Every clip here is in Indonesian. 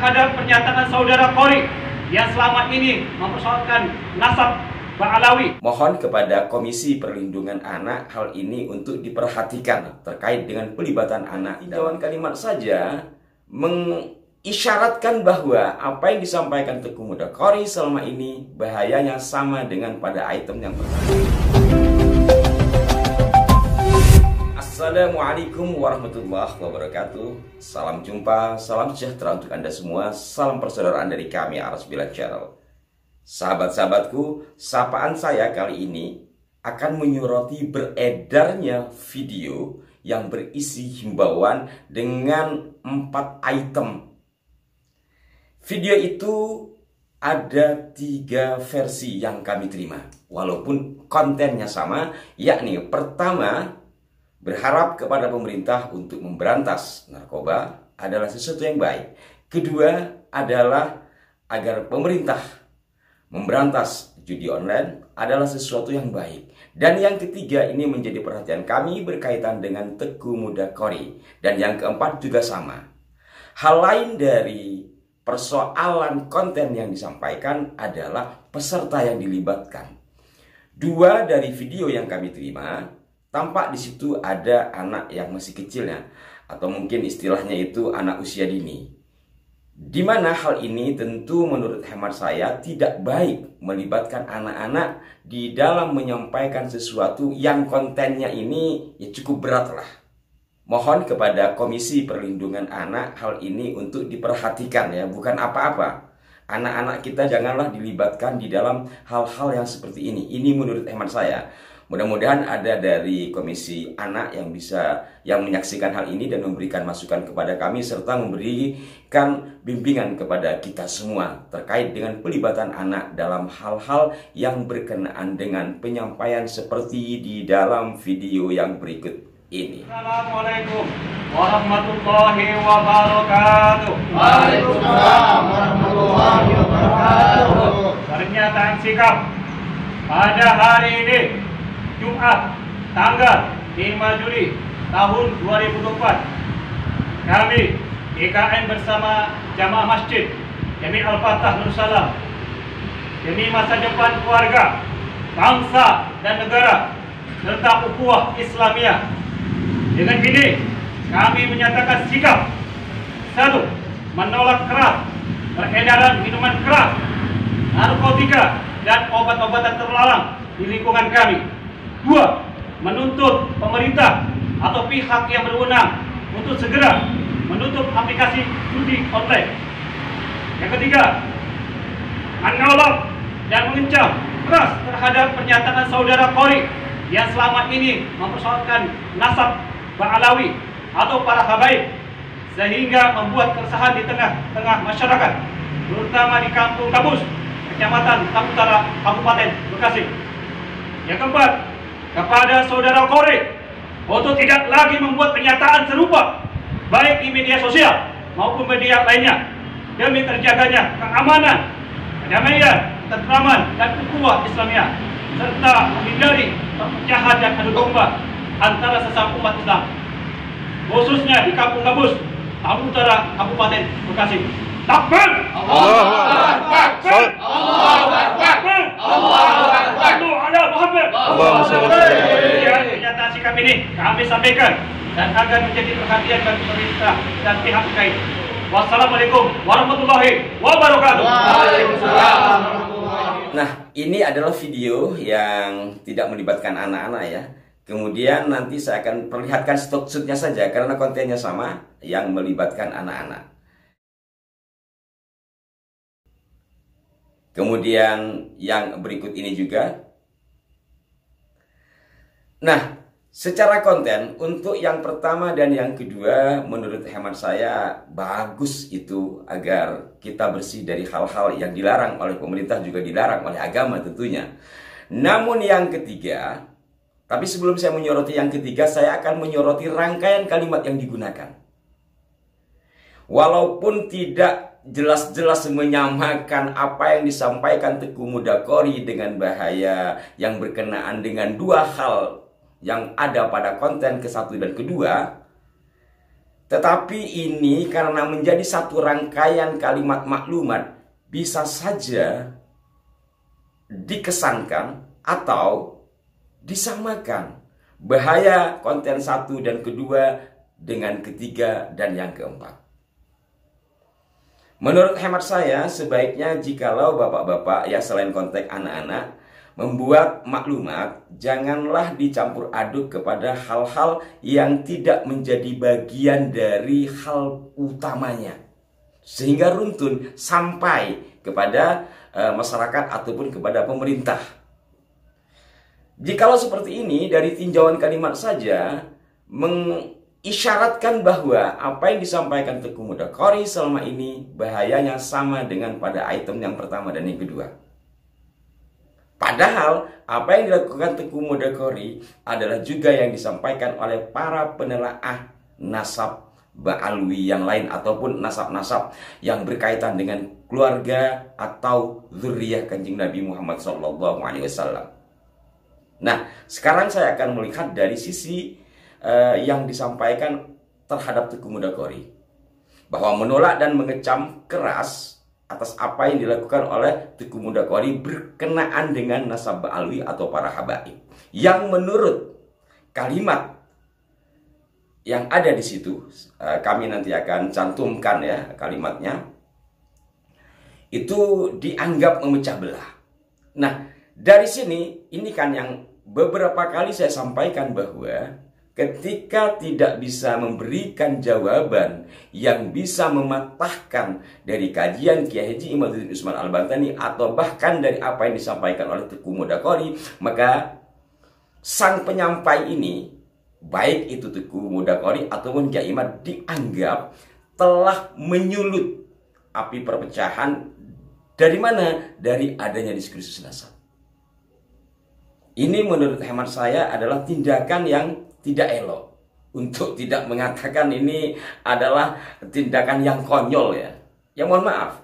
terhadap pernyataan saudara Qori yang selama ini mempersoalkan nasab Ba'alawi. Mohon kepada Komisi Perlindungan Anak hal ini untuk diperhatikan terkait dengan pelibatan anak. Tinjauan kalimat saja mengisyaratkan bahwa apa yang disampaikan Teguh Muda Qori selama ini bahayanya sama dengan pada item yang pertama. Assalamualaikum warahmatullahi wabarakatuh. Salam jumpa, salam sejahtera untuk Anda semua. Salam persaudaraan dari kami Arsbila Channel. Sahabat-sahabatku, sapaan saya kali ini akan menyoroti beredarnya video yang berisi himbauan dengan 4 item. Video itu ada 3 versi yang kami terima, walaupun kontennya sama, yakni pertama, berharap kepada pemerintah untuk memberantas narkoba adalah sesuatu yang baik. Kedua adalah agar pemerintah memberantas judi online adalah sesuatu yang baik. Dan yang ketiga ini menjadi perhatian kami berkaitan dengan Teguh Muda Qori. Dan yang keempat juga sama. Hal lain dari persoalan konten yang disampaikan adalah peserta yang dilibatkan. 2 dari video yang kami terima, tampak di situ ada anak yang masih kecilnya, atau mungkin istilahnya itu anak usia dini. Di mana hal ini tentu menurut hemat saya tidak baik melibatkan anak-anak di dalam menyampaikan sesuatu yang kontennya ini ya cukup berat lah. Mohon kepada Komisi Perlindungan Anak hal ini untuk diperhatikan ya, bukan apa-apa. Anak-anak kita janganlah dilibatkan di dalam hal-hal yang seperti ini. Ini menurut hemat saya. Mudah-mudahan ada dari Komisi Anak yang menyaksikan hal ini dan memberikan masukan kepada kami serta memberikan bimbingan kepada kita semua terkait dengan pelibatan anak dalam hal-hal yang berkenaan dengan penyampaian seperti di dalam video yang berikut ini. Assalamualaikum warahmatullahi wabarakatuh. Waalaikumsalam warahmatullahi wabarakatuh. Pernyataan sikap pada hari ini Jumat tanggal 5 Juli tahun 2024, kami GKN bersama Jamaah Masjid Jami Al-Fatah Nur Salam demi masa depan keluarga, bangsa dan negara serta ukhuwah Islamiyah. Dengan ini kami menyatakan sikap 1. Menolak keras peredaran minuman keras, narkotika dan obat-obatan terlarang di lingkungan kami. 2. Menuntut pemerintah atau pihak yang berwenang untuk segera menutup aplikasi judi online. Yang ketiga, menolak dan mengecam keras terhadap pernyataan saudara Qori yang selama ini mempersoalkan nasab Ba'alawi atau para habaib sehingga membuat keresahan di tengah-tengah masyarakat, terutama di Kampung Gabus, Kecamatan Utara, Kabupaten Bekasi. Yang keempat, kepada saudara Qori untuk tidak lagi membuat pernyataan serupa baik di media sosial maupun media lainnya demi terjaganya keamanan, kedamaian, ketentraman dan ukhuwah Islamiyah serta menghindari perpecahan dan adu domba antara sesama umat Islam khususnya di Kampung Gabus, Utara, Kabupaten Bekasi. Takbir! Allahu Akbar! Allahu Akbar! Allahu Akbar! Ala Muhammad! Pernyataan sikap ini kami sampaikan dan agar menjadi perhatian bagi pemerintah dan pihak terkait. Wassalamualaikum warahmatullahi wabarakatuh. Waalaikumsalam. Nah, ini adalah video yang tidak melibatkan anak-anak ya. Kemudian nanti saya akan perlihatkan stok shootnya saja karena kontennya sama yang melibatkan anak-anak. Kemudian yang berikut ini juga. Nah, secara konten untuk yang pertama dan yang kedua menurut hemat saya bagus itu agar kita bersih dari hal-hal yang dilarang oleh pemerintah, juga dilarang oleh agama tentunya. Namun yang ketiga, tapi sebelum saya menyoroti yang ketiga, saya akan menyoroti rangkaian kalimat yang digunakan. Walaupun tidak jelas-jelas menyamakan apa yang disampaikan Teguh Muda Qori dengan bahaya yang berkenaan dengan 2 hal yang ada pada konten ke-1 dan kedua, Tetapi ini karena menjadi satu rangkaian kalimat maklumat, bisa saja dikesankan atau disamakan bahaya konten satu dan kedua dengan ketiga dan yang keempat. Menurut hemat saya, sebaiknya jikalau bapak-bapak ya selain konteks anak-anak membuat maklumat, janganlah dicampur aduk kepada hal-hal yang tidak menjadi bagian dari hal utamanya, sehingga runtun sampai kepada masyarakat ataupun kepada pemerintah. Jikalau seperti ini, dari tinjauan kalimat saja mengisyaratkan bahwa apa yang disampaikan Teuku Mudakori selama ini bahayanya sama dengan pada item yang pertama dan yang kedua. Padahal apa yang dilakukan Teuku Mudakori adalah juga yang disampaikan oleh para penelaah nasab Ba'alwi yang lain ataupun nasab-nasab yang berkaitan dengan keluarga atau zuriyah Kanjeng Nabi Muhammad SAW. Nah, sekarang saya akan melihat dari sisi yang disampaikan terhadap Teuku Mudakori, bahwa menolak dan mengecam keras atas apa yang dilakukan oleh Teuku Mudakori berkenaan dengan nasab Ba'alwi atau para habaib, yang menurut kalimat yang ada di situ, kami nanti akan cantumkan ya kalimatnya, itu dianggap memecah belah. Nah, dari sini, ini kan yang beberapa kali saya sampaikan bahwa ketika tidak bisa memberikan jawaban yang bisa mematahkan dari kajian Kiai Haji Imaduddin Usman Al-Bantani atau bahkan dari apa yang disampaikan oleh Teuku Mudakori, maka sang penyampai ini, baik itu Teuku Mudakori ataupun Kiai Imad, dianggap telah menyulut api perpecahan. Dari mana? Dari adanya diskursus nasab. Ini menurut hemat saya adalah tindakan yang tidak elok. Untuk tidak mengatakan ini adalah tindakan yang konyol ya. Ya mohon maaf.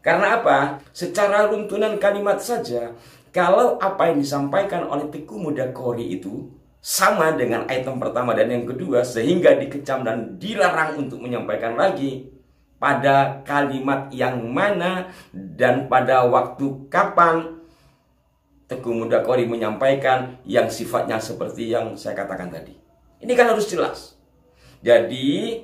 Karena apa? Secara runtunan kalimat saja, kalau apa yang disampaikan oleh Teuku Mudakori itu sama dengan item pertama dan yang kedua, sehingga dikecam dan dilarang untuk menyampaikan lagi pada kalimat yang mana dan pada waktu kapan Teuku Mudakori menyampaikan yang sifatnya seperti yang saya katakan tadi. Ini kan harus jelas. Jadi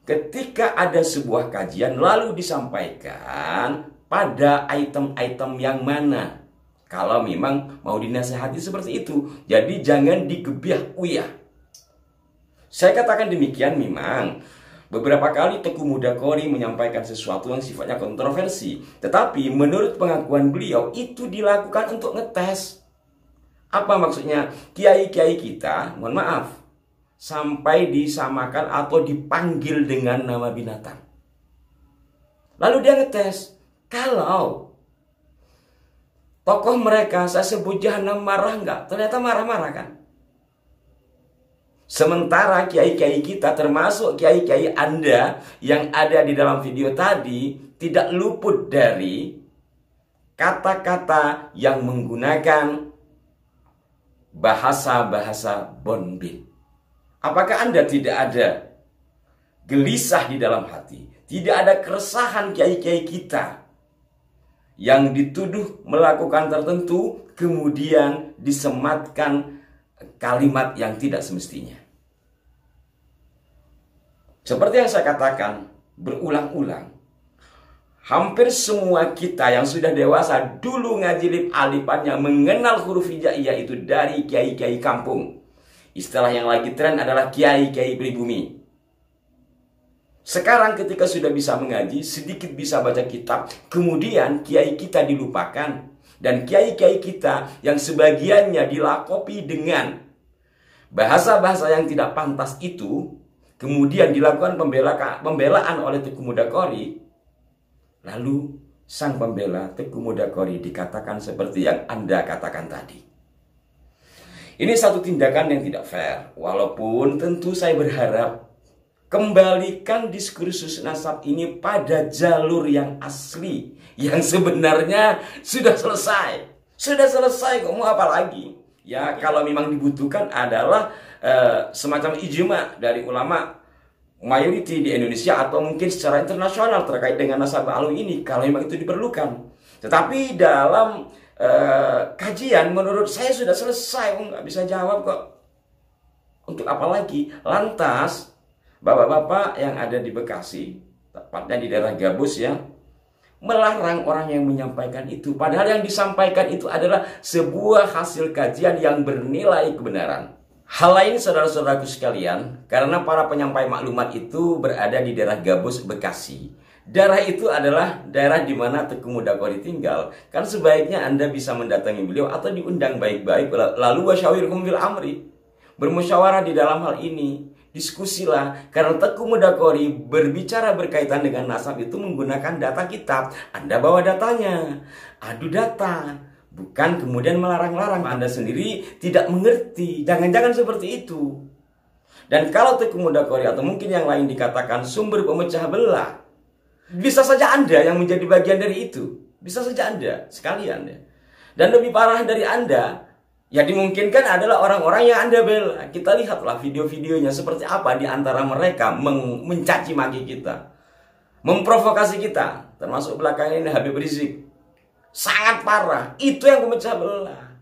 ketika ada sebuah kajian lalu disampaikan pada item-item yang mana, kalau memang mau dinasehati seperti itu, jadi jangan digebiah-uyah. Saya katakan demikian, memang beberapa kali Teuku Mudakori menyampaikan sesuatu yang sifatnya kontroversi, tetapi menurut pengakuan beliau itu dilakukan untuk ngetes. Apa maksudnya? Kiai-kiai kita, mohon maaf, sampai disamakan atau dipanggil dengan nama binatang. Lalu dia ngetes, kalau tokoh mereka saya sebut jahanam marah enggak? Ternyata marah-marah kan? Sementara kiai-kiai kita, termasuk kiai-kiai Anda yang ada di dalam video tadi, tidak luput dari kata-kata yang menggunakan bahasa-bahasa bonbit. Apakah Anda tidak ada gelisah di dalam hati? Tidak ada keresahan kiai-kiai kita yang dituduh melakukan tertentu, kemudian disematkan kalimat yang tidak semestinya. Seperti yang saya katakan berulang-ulang, hampir semua kita yang sudah dewasa dulu ngaji lip-alipannya mengenal huruf hijaiyah itu dari kiai-kiai kampung. Istilah yang lagi tren adalah kiai-kiai pribumi. Sekarang ketika sudah bisa mengaji, sedikit bisa baca kitab, kemudian kiai kita dilupakan. Dan kiai-kiai kita yang sebagiannya dilakopi dengan bahasa-bahasa yang tidak pantas itu, kemudian dilakukan pembelaan oleh Teuku Mudakori. Lalu sang pembela Teuku Mudakori dikatakan seperti yang Anda katakan tadi. Ini satu tindakan yang tidak fair. Walaupun tentu saya berharap kembalikan diskursus nasab ini pada jalur yang asli, yang sebenarnya sudah selesai. Sudah selesai, kok mau apa lagi? Ya, kalau memang dibutuhkan adalah semacam ijma dari ulama mayoriti di Indonesia atau mungkin secara internasional terkait dengan nasabah alwi ini kalau memang itu diperlukan. Tetapi dalam kajian menurut saya sudah selesai, nggak bisa jawab kok. Untuk apa lagi? Lantas bapak-bapak yang ada di Bekasi, tepatnya di daerah Gabus ya, melarang orang yang menyampaikan itu. Padahal yang disampaikan itu adalah sebuah hasil kajian yang bernilai kebenaran. Hal lain saudara-saudaraku sekalian, karena para penyampai maklumat itu berada di daerah Gabus, Bekasi. Daerah itu adalah daerah di mana Teguh Mudakori tinggal. Kan sebaiknya Anda bisa mendatangi beliau atau diundang baik-baik. Lalu wasyawirhum fil amri. Bermusyawarah di dalam hal ini. Diskusilah. Karena Teguh Mudakori berbicara berkaitan dengan nasab itu menggunakan data kitab. Anda bawa datanya. Adu data. Bukan kemudian melarang-larang. Anda sendiri tidak mengerti. Jangan-jangan seperti itu. Dan kalau Teguh Mudakori atau mungkin yang lain dikatakan sumber pemecah belah, bisa saja Anda yang menjadi bagian dari itu. Bisa saja Anda sekalian ya. Dan lebih parah dari Anda, ya dimungkinkan adalah orang-orang yang Anda bela. Kita lihatlah video-videonya seperti apa di antara mereka mencaci maki kita, memprovokasi kita. Termasuk belakangan ini Habib Rizik. Sangat parah. Itu yang memecah belah.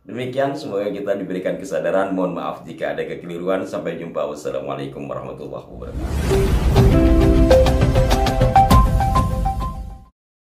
Demikian, semoga kita diberikan kesadaran. Mohon maaf jika ada kekeliruan. Sampai jumpa. Wassalamualaikum warahmatullahi wabarakatuh.